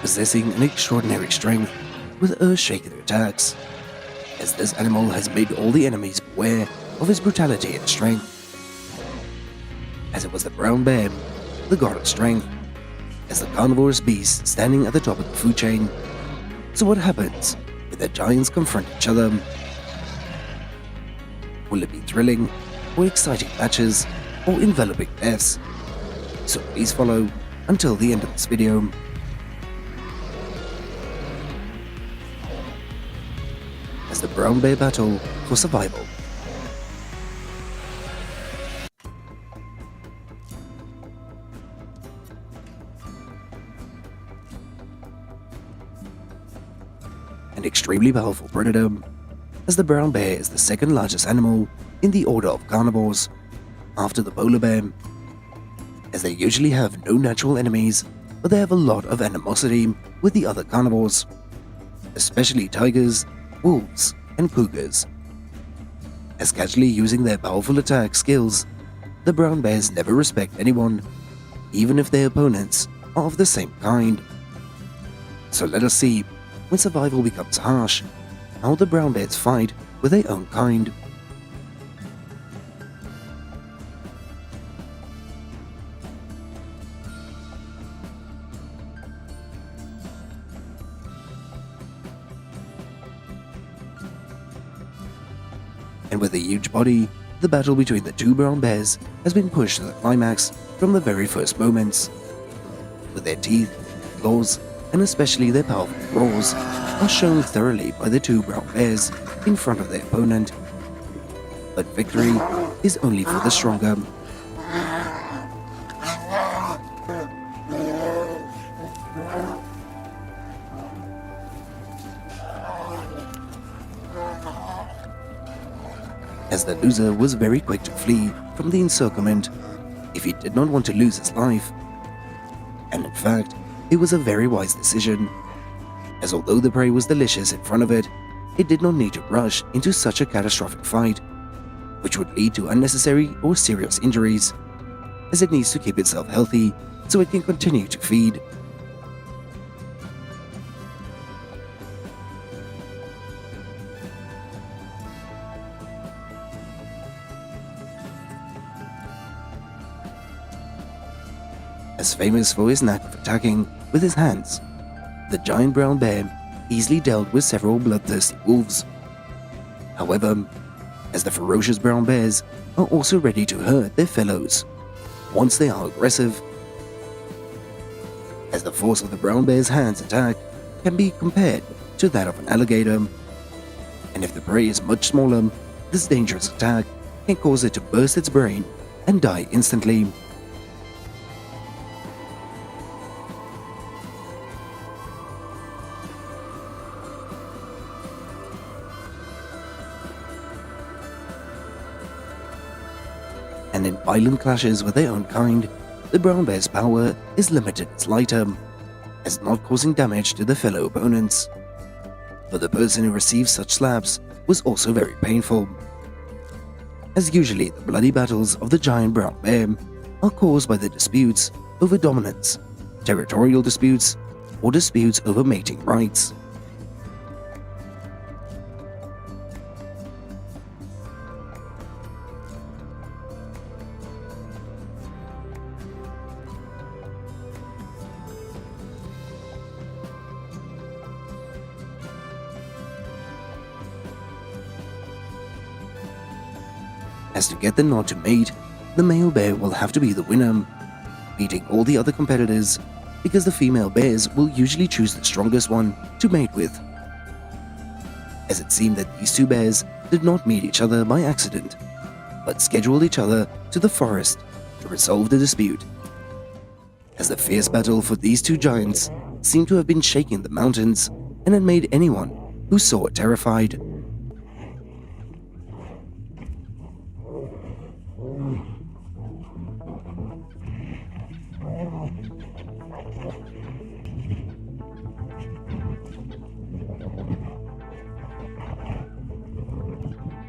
possessing an extraordinary strength with earth-shaking attacks, as this animal has made all the enemies beware of his brutality and strength. As it was the brown bear, the god of strength, as the carnivorous beast standing at the top of the food chain. So what happens when the giants confront each other? Will it be thrilling, or exciting matches, or enveloping deaths? So please follow until the end of this video. As the brown bear battle for survival. An extremely powerful predator, as the brown bear is the second largest animal in the order of carnivores, after the polar bear, as they usually have no natural enemies, but they have a lot of animosity with the other carnivores, especially tigers, wolves, and cougars. As casually using their powerful attack skills, the brown bears never respect anyone, even if their opponents are of the same kind. So let us see, when survival becomes harsh, how the brown bears fight with their own kind. And with a huge body, the battle between the two brown bears has been pushed to the climax from the very first moments. With their teeth, claws, and especially their powerful roars are shown thoroughly by the two brown bears in front of their opponent. But victory is only for the stronger. As the loser was very quick to flee from the encirclement if he did not want to lose his life. And in fact, it was a very wise decision, as although the prey was delicious in front of it, it did not need to rush into such a catastrophic fight, which would lead to unnecessary or serious injuries, as it needs to keep itself healthy so it can continue to feed. As famous for his knack of attacking with his hands, the giant brown bear easily dealt with several bloodthirsty wolves. However, as the ferocious brown bears are also ready to hurt their fellows once they are aggressive, as the force of the brown bear's hands attack can be compared to that of an alligator, and if the prey is much smaller, this dangerous attack can cause it to burst its brain and die instantly. And in violent clashes with their own kind, the brown bear's power is limited as lighter, as not causing damage to the fellow opponents. But the person who receives such slaps was also very painful, as usually the bloody battles of the giant brown bear are caused by the disputes over dominance, territorial disputes, or disputes over mating rights. As to get the nod to mate, the male bear will have to be the winner, beating all the other competitors, because the female bears will usually choose the strongest one to mate with. As it seemed that these two bears did not meet each other by accident, but scheduled each other to the forest to resolve the dispute. As the fierce battle for these two giants seemed to have been shaking the mountains and had made anyone who saw it terrified.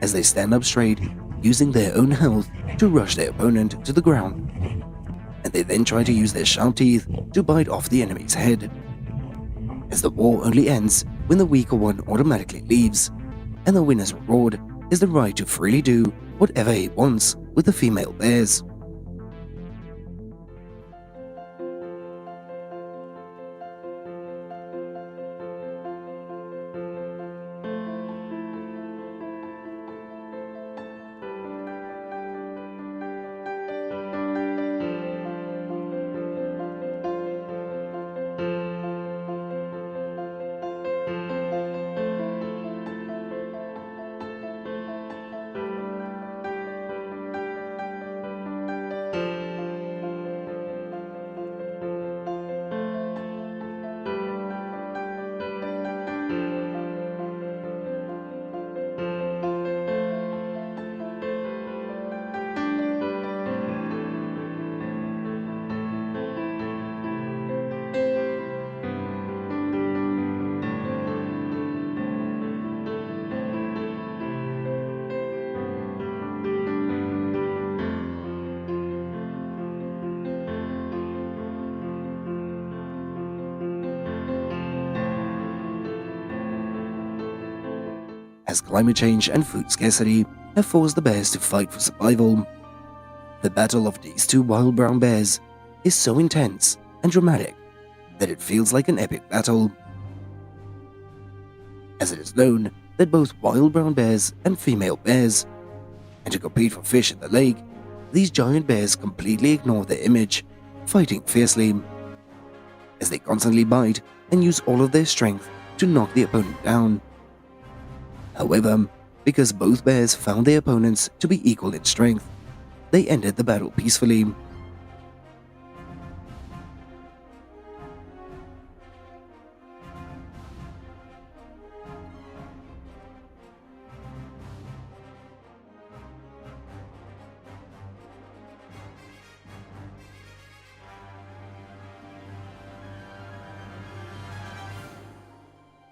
As they stand up straight, using their own health to rush their opponent to the ground, and they then try to use their sharp teeth to bite off the enemy's head. as the war only ends when the weaker one automatically leaves, and the winner's reward is the right to freely do whatever he wants with the female bears. As climate change and food scarcity have forced the bears to fight for survival, the battle of these two wild brown bears is so intense and dramatic that it feels like an epic battle. As it is known that both wild brown bears and female bears, and to compete for fish in the lake, these giant bears completely ignore their image, fighting fiercely, as they constantly bite and use all of their strength to knock the opponent down. However, because both bears found their opponents to be equal in strength, they ended the battle peacefully.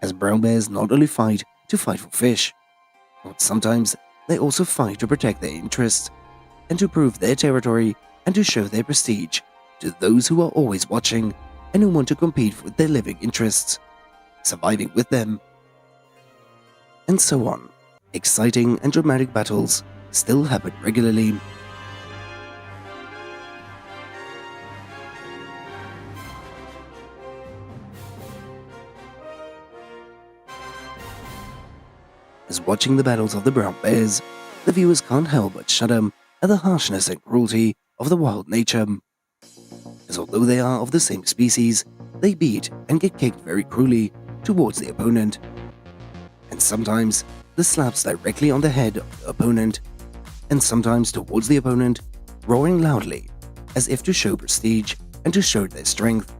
As brown bears not only fight to fight for fish, but sometimes they also fight to protect their interests and to prove their territory and to show their prestige to those who are always watching and who want to compete for their living interests, surviving with them, and so on. Exciting and dramatic battles still happen regularly. As watching the battles of the brown bears, the viewers can't help but shudder at the harshness and cruelty of the wild nature. As although they are of the same species, they beat and get kicked very cruelly towards the opponent. And sometimes the slaps directly on the head of the opponent, and sometimes towards the opponent, roaring loudly, as if to show prestige and to show their strength.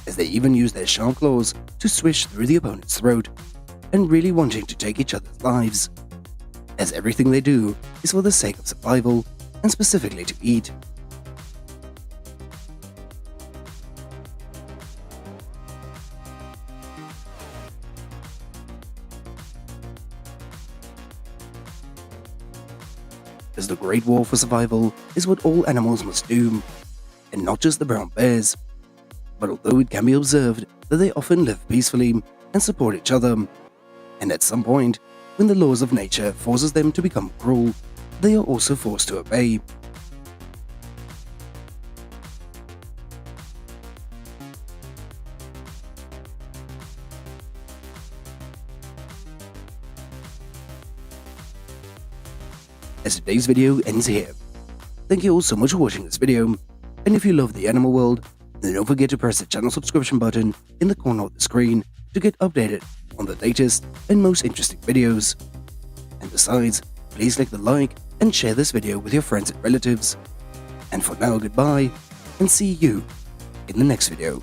As they even use their sharp claws to swish through the opponent's throat, and really wanting to take each other's lives, as everything they do is for the sake of survival and specifically to eat. As the Great War for survival is what all animals must do, and not just the brown bears, but although it can be observed that they often live peacefully and support each other, and at some point, when the laws of nature forces them to become cruel, they are also forced to obey. As today's video ends here, thank you all so much for watching this video, and if you love the animal world, then don't forget to press the channel subscription button in the corner of the screen to get updated on the latest and most interesting videos. And besides, please click the like and share this video with your friends and relatives. And for now, goodbye, and see you in the next video.